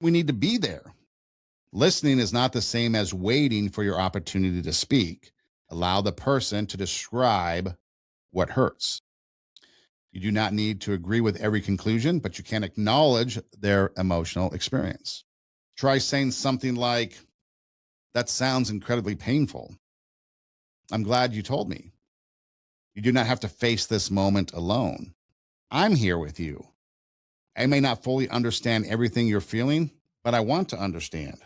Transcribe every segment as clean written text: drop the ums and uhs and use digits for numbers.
We need to be there. Listening is not the same as waiting for your opportunity to speak. Allow the person to describe what hurts. You do not need to agree with every conclusion, but you can acknowledge their emotional experience. Try saying something like, "That sounds incredibly painful. I'm glad you told me. You do not have to face this moment alone. I'm here with you. I may not fully understand everything you're feeling, but I want to understand."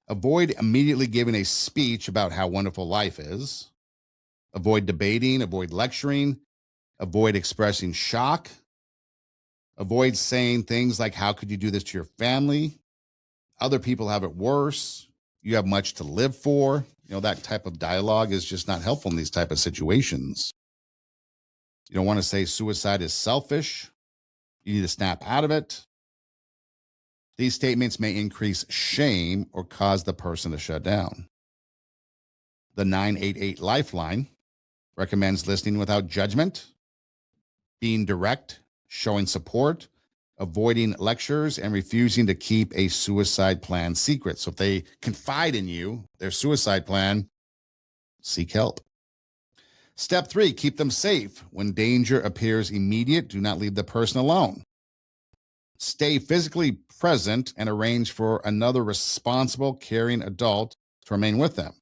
Avoid immediately giving a speech about how wonderful life is. Avoid debating, avoid lecturing, avoid expressing shock. Avoid saying things like, "How could you do this to your family? Other people have it worse. You have much to live for." That type of dialogue is just not helpful in these type of situations. You don't want to say suicide is selfish. You need to snap out of it. These statements may increase shame or cause the person to shut down. The 988 Lifeline recommends listening without judgment, being direct, showing support, avoiding lectures, and refusing to keep a suicide plan secret. So if they confide in you their suicide plan, seek help. Step 3, keep them safe. When danger appears immediate, do not leave the person alone. Stay physically present and arrange for another responsible, caring adult to remain with them.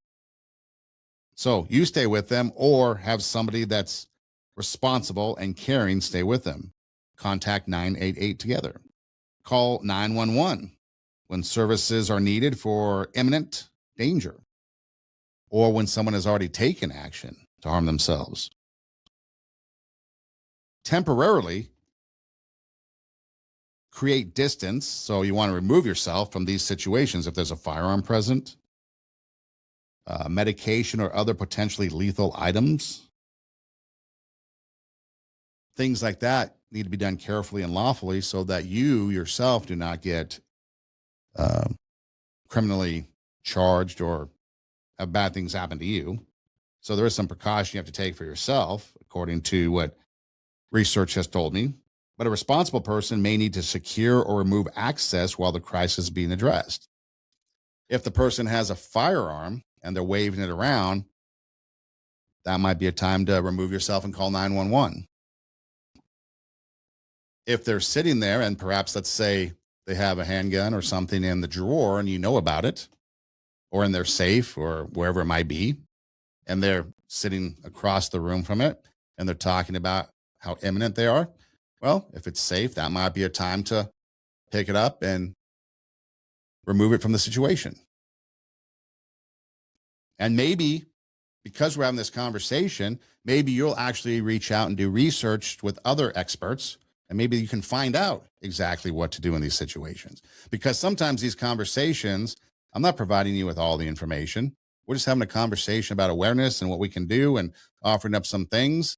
So you stay with them or have somebody that's responsible and caring stay with them. Contact 988 together. Call 911 when services are needed for imminent danger or when someone has already taken action to harm themselves. Temporarily create distance. So you want to remove yourself from these situations if there's a firearm present, medication, or other potentially lethal items. Things like that need to be done carefully and lawfully so that you yourself do not get criminally charged or have bad things happen to you. So there is some precaution you have to take for yourself, according to what research has told me. But a responsible person may need to secure or remove access while the crisis is being addressed. If the person has a firearm and they're waving it around, that might be a time to remove yourself and call 911. If they're sitting there and perhaps, let's say, they have a handgun or something in the drawer and you know about it, or in their safe or wherever it might be, and they're sitting across the room from it and they're talking about how imminent they are, well, if it's safe, that might be a time to pick it up and remove it from the situation. And maybe because we're having this conversation, maybe you'll actually reach out and do research with other experts, and maybe you can find out exactly what to do in these situations. Because sometimes these conversations, I'm not providing you with all the information. We're just having a conversation about awareness and what we can do and offering up some things.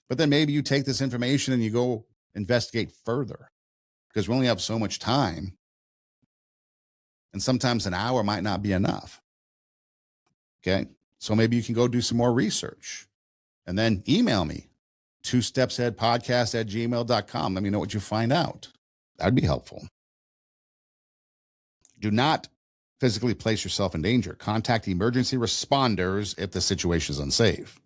But then maybe you take this information and you go investigate further because we only have so much time. And sometimes an hour might not be enough. Okay. So maybe you can go do some more research and then email me, twostepsaheadpodcast@gmail.com. Let me know what you find out. That'd be helpful. Do not physically place yourself in danger. Contact emergency responders if the situation is unsafe.